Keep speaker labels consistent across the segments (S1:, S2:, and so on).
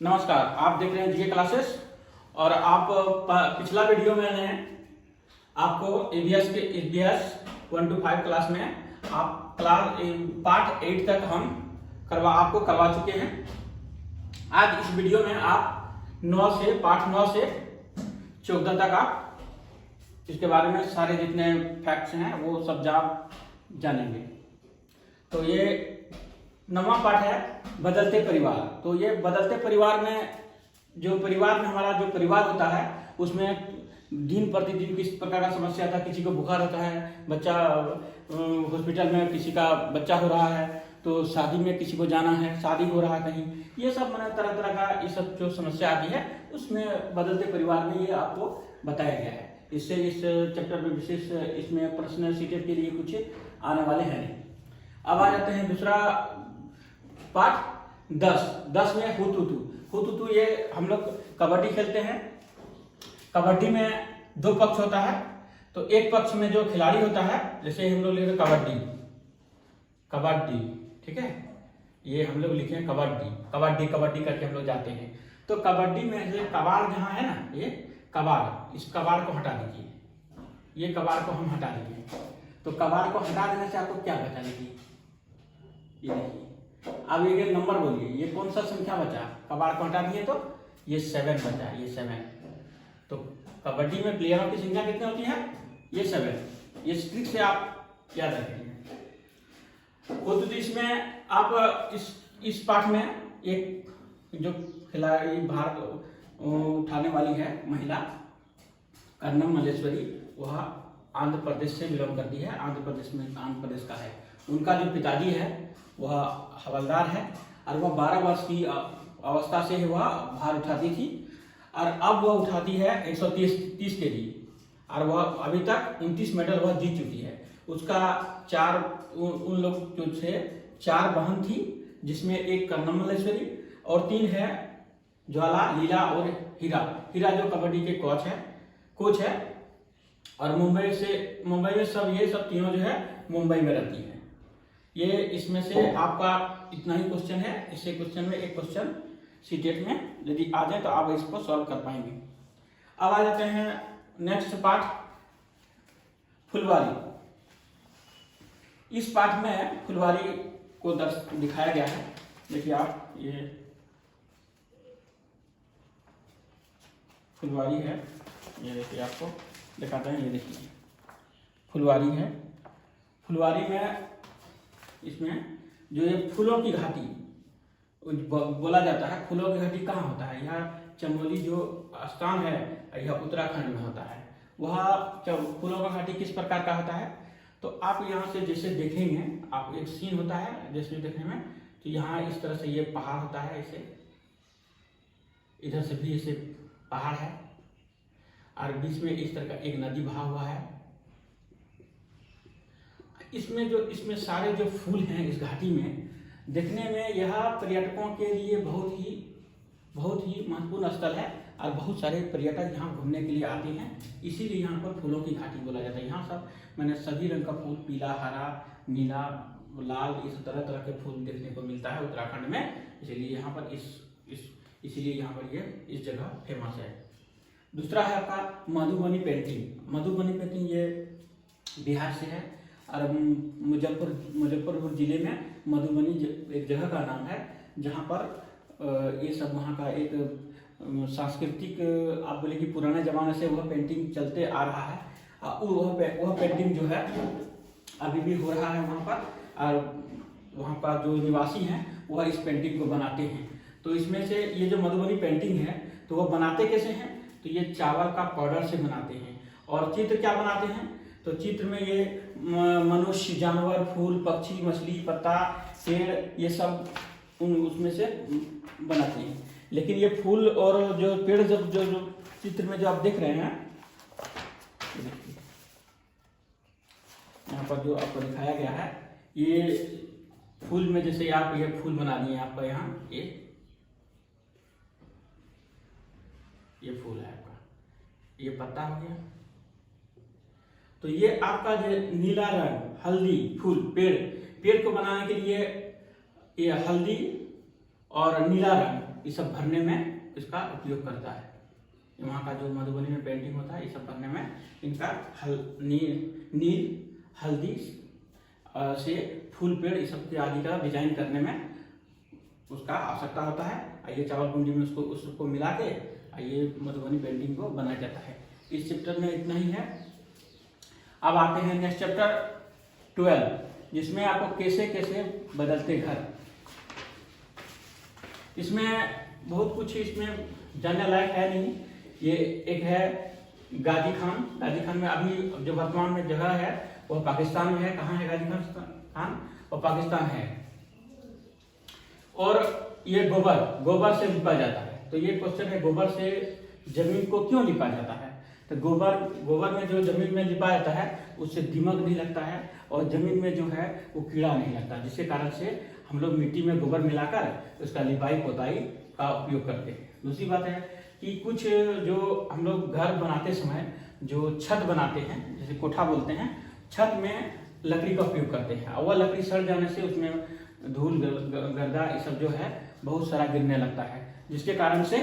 S1: नमस्कार, आप देख रहे हैं जीके क्लासेस। और आप पिछला वीडियो में मैंने आपको ईवीएस 1 to 5 क्लास में आप पार्ट 8 तक हम आपको करवा चुके हैं। आज इस वीडियो में आप पार्ट 9 से 14 तक आप इसके बारे में सारे जितने फैक्ट्स हैं वो सब जानेंगे। तो ये 9वां पार्ट है बदलते परिवार। तो ये बदलते परिवार में हमारा जो परिवार होता है उसमें दिन प्रतिदिन किस प्रकार का समस्या आता है। किसी को बुखार होता है, बच्चा हॉस्पिटल में किसी का बच्चा हो रहा है, तो शादी में किसी को जाना है, शादी हो रहा है कहीं, ये सब मैंने तरह तरह का ये सब जो समस्या आती है उसमें बदलते परिवार में ये आपको बताया गया है। इससे इस चैप्टर में विशेष इसमें प्रश्न सीटेट के लिए कुछ आने वाले हैं नहीं। अब आ जाते हैं दूसरा पार्ट 10 में हुतुतु। ये हम लोग कबड्डी खेलते हैं। कबड्डी में 2 पक्ष होता है। तो एक पक्ष में जो खिलाड़ी होता है, जैसे हम लोग लिखे कबड्डी, ठीक है, ये हम लोग लिखे कबड्डी करके हम लोग जाते हैं। तो कबड्डी में ये कबाड़ जहाँ है ना, ये कबाड़, इस कबाड़ को हटा दीजिए, ये कबाड़ को हम हटा देंगे। तो कबाड़ को हटा देने से आपको क्या बचा देखिए, ये देखिए। अब ये नंबर बोलिए, ये कौन सा संख्या बचा? कबाड़ को हटा दिए तो ये 7 बचा, ये 7। तो कबड्डी में प्लेयरों की संख्या कितनी होती है? ये 7। ये ट्रिक से आप याद रखेंगे। तो इसमें आप इस पाठ में एक जो खिलाड़ी भार उठाने वाली है महिला कर्नम मल्लेश्वरी, वह आंध्र प्रदेश से बिलोंग करती है। आंध्र प्रदेश का है। उनका जो पिताजी है वह हवलदार है और वह 12 वर्ष की अवस्था से वह भार उठाती थी और अब वह उठाती है 130 kg और वह अभी तक 29 मेडल वह जीत चुकी है। उसका उन लोग जो थे 4 बहन थी, जिसमें एक कर्नम मल्लेश्वरी और 3 है ज्वाला, लीला और हीरा जो कबड्डी के कोच है। और मुंबई में ये सब तीनों जो है मुंबई में रहती है। ये इसमें से आपका इतना ही क्वेश्चन है। इससे क्वेश्चन में एक क्वेश्चन सीटेट में यदि आ जाए तो आप इसको सॉल्व कर पाएंगे। अब आ जाते हैं नेक्स्ट पार्ट, फुलवारी। इस पार्ट में फुलवारी को दिखाया गया है। देखिए आप, ये फुलवारी है, ये देखिए आपको दिखाते हैं। ये देखिए फुलवारी है। फुलवारी में इसमें जो ये फूलों की घाटी बोला जाता है, फूलों की घाटी कहाँ होता है? यह चमोली जो स्थान है यह उत्तराखंड में होता है। वह फूलों का घाटी किस प्रकार का होता है? तो आप यहाँ से जैसे देखेंगे, आप एक सीन होता है जैसे देखने में, तो यहाँ इस तरह से ये पहाड़ होता है, ऐसे इधर से भी ऐसे पहाड़ है और बीच में इस तरह का एक नदी बहा हुआ है। इसमें सारे जो फूल हैं इस घाटी में, देखने में यह पर्यटकों के लिए बहुत ही महत्वपूर्ण स्थल है और बहुत सारे पर्यटक यहाँ घूमने के लिए आते हैं। इसीलिए यहाँ पर फूलों की घाटी बोला जाता है। यहाँ सब मैंने सभी रंग का फूल, पीला, हरा, नीला, लाल, इस तरह तरह के फूल देखने को मिलता है उत्तराखंड में। इसलिए यहाँ पर इसीलिए यहाँ पर ये इस जगह फेमस है। दूसरा है आपका मधुबनी पेंटिंग। ये बिहार से है और मुजफ्फरपुर जिले में मधुबनी एक जगह का नाम है, जहाँ पर ये सब वहाँ का एक सांस्कृतिक, आप बोले कि पुराने जमाने से वह पेंटिंग चलते आ रहा है। वह पेंटिंग जो है अभी भी हो रहा है वहाँ पर, और वहाँ पर जो निवासी हैं वह इस पेंटिंग को बनाते हैं। तो इसमें से ये जो मधुबनी पेंटिंग है तो वह बनाते कैसे हैं? तो ये चावल का पाउडर से बनाते हैं। और चित्र क्या बनाते हैं? तो चित्र में ये मनुष्य, जानवर, फूल, पक्षी, मछली, पत्ता, पेड़, ये सब उसमें से बनाते हैं। लेकिन ये फूल और जो पेड़ जो चित्र में जो आप देख रहे हैं, यहाँ पर जो आपको दिखाया गया है, ये फूल में जैसे आप ये फूल बना दिए आपका, यहाँ ये फूल है आपका, ये पत्ता हो गया। तो ये आपका जो नीला रंग, हल्दी, फूल, पेड़ को बनाने के लिए ये हल्दी और नीला रंग ये सब भरने में इसका उपयोग करता है। वहाँ का जो मधुबनी में पेंटिंग होता है, ये सब भरने में इनका नील हल्दी से फूल पेड़ ये सब आदि का डिजाइन करने में उसका आवश्यकता होता है। ये चावल कुंडी में उसको मिला के ये मधुबनी पेंटिंग को बनाया जाता है। इस चैप्टर में इतना ही है। अब आते हैं नेक्स्ट चैप्टर 12, जिसमें आपको कैसे कैसे बदलते घर। इसमें बहुत कुछ इसमें जानने लायक है नहीं। ये एक है गाजी खान में अभी जो वर्तमान में जगह है वो पाकिस्तान में है। कहाँ है गाजी खान? वो पाकिस्तान है। और ये गोबर से लिपा जाता है। तो ये क्वेश्चन है, गोबर से जमीन को क्यों लिपा जाता है? तो गोबर में जो जमीन में लिपा जाता है उससे दीमक नहीं लगता है और जमीन में जो है वो कीड़ा नहीं लगता, जिसके कारण से हम लोग मिट्टी में गोबर मिलाकर उसका लिपाई पोताई का उपयोग करते हैं। दूसरी बात है कि कुछ जो हम लोग घर बनाते समय जो छत बनाते हैं, जैसे कोठा बोलते हैं, छत में लकड़ी का उपयोग करते हैं और वह लकड़ी सड़ जाने से उसमें धूल गर्दा ये सब जो है बहुत सारा गिरने लगता है, जिसके कारण से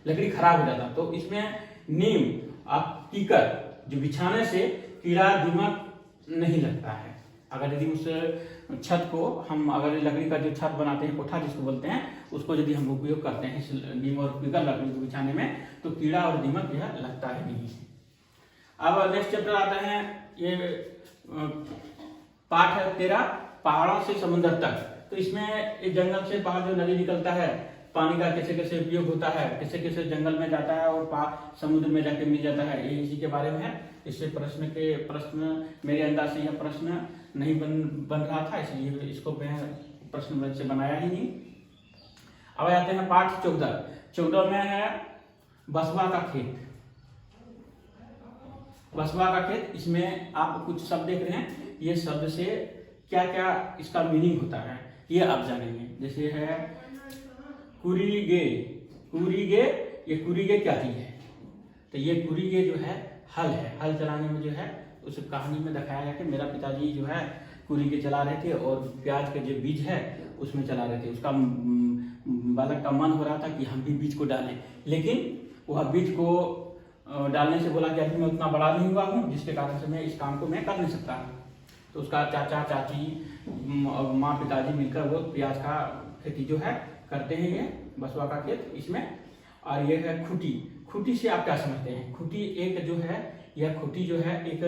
S1: लकड़ी खराब हो जाता है। तो इसमें नीम आप कीकर जो बिछाने से कीड़ा दीमक नहीं लगता है। अगर यदि उस छत को हम अगर लकड़ी का जो छत बनाते हैं, कोठा जिसको बोलते हैं, उसको यदि हम उपयोग करते हैं इस नीम और कीकर लकड़ी को बिछाने में, तो कीड़ा और दीमक यह लगता है नहीं। अब नेक्स्ट चैप्टर आता है, ये पाठ है 13, पहाड़ों से समुद्र तक। तो इसमें जंगल से पहाड़ जो नदी निकलता है, पानी का कैसे कैसे उपयोग होता है, कैसे कैसे जंगल में जाता है और समुद्र में जाके मिल जाता है, ये इसी के बारे में है। इससे प्रश्न मेरे अंदाज से यह प्रश्न नहीं बन रहा था, इसलिए इसको मैं प्रश्न से बनाया ही नहीं। अब आते हैं पाठ 14 में है बसवा का खेत। बसवा का खेत, इसमें आप कुछ शब्द देख रहे हैं, ये शब्द से क्या क्या इसका मीनिंग होता है ये आप जानेंगे। जैसे है कुरीगे, ये कुरीगे क्या चीज है? तो ये कुरीगे जो है हल है, हल चलाने में जो है उस कहानी में दिखाया है कि मेरा पिताजी जो है कुरीगे चला रहे थे और प्याज के जो बीज है उसमें चला रहे थे। उसका बालक का मन हो रहा था कि हम भी बीज को डालें, लेकिन वह बीज को डालने से बोला कि अभी मैं उतना बड़ा नहीं हुआ हूँ, जिसके कारण से मैं इस काम को मैं कर नहीं सकता। तो उसका चाचा चाची माँ पिताजी मिलकर वो प्याज का खेती जो है करते हैं, ये बसवा का खेत इसमें। और ये है खूटी से आप क्या समझते हैं? खूटी एक जो है, यह खूटी जो है एक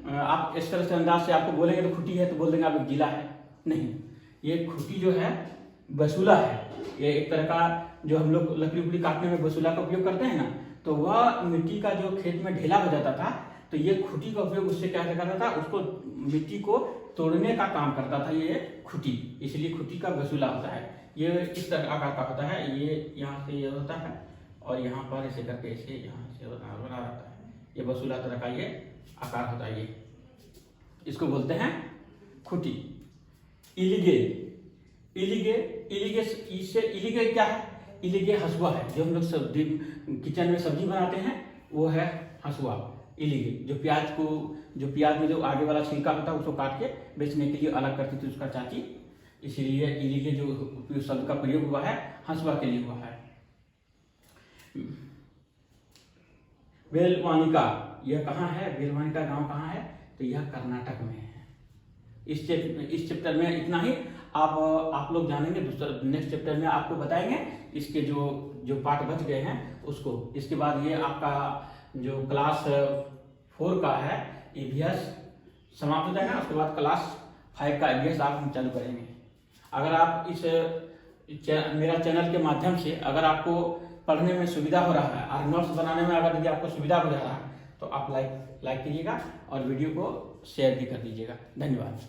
S1: आप इस तरह से अंदाज से आपको बोलेंगे तो खूटी है तो बोल देंगे आप एक जिला है, नहीं, ये खूटी जो है बसूला है। ये एक तरह का जो हम लोग लकड़ी उकड़ी काटने में बसूला का उपयोग करते हैं ना, तो वह मिट्टी का जो खेत में ढेला हो जाता था, तो ये खूटी का उपयोग उससे क्या करता था, उसको मिट्टी को तोड़ने का काम करता था ये खूटी, इसलिए खूटी का बसूला होता है। ये इस तरह आकार का होता है, ये यहाँ से ये होता है और यहाँ पर ऐसे करके ऐसे यहाँ से बना रहता है, ये बसूला तरह का ये आकार होता है। ये इसको बोलते हैं खूटी। इलिगे क्या है? इलिगे हसुआ है, जो हम लोग सब्जी किचन में सब्जी बनाते हैं वो है हसुआ। इलिगे जो प्याज में जो आगे वाला छिलका होता है उसको काट के बेचने के लिए अलग करती थी उसका चाची, इसीलिए इलिगे जो शब्द का प्रयोग हुआ है हसुआ के लिए हुआ है। बेलवानिका, यह कहाँ है? बेलवानिका गांव कहाँ है? तो यह कर्नाटक में है। इस चैप्टर में इतना ही। आप लोग जानेंगे नेक्स्ट चैप्टर में आपको बताएंगे इसके जो पार्ट बच गए हैं उसको। इसके बाद ये आपका जो क्लास 4 का है EVS समाप्त हो जाएगा, उसके बाद क्लास 5 का EVS आप हम चालू करेंगे। अगर आप इस मेरा चैनल के माध्यम से अगर आपको पढ़ने में सुविधा हो रहा है और नोट्स बनाने में अगर यदि आपको सुविधा हो जा रहा है तो आप लाइक कीजिएगा और वीडियो को शेयर भी कर दीजिएगा। धन्यवाद।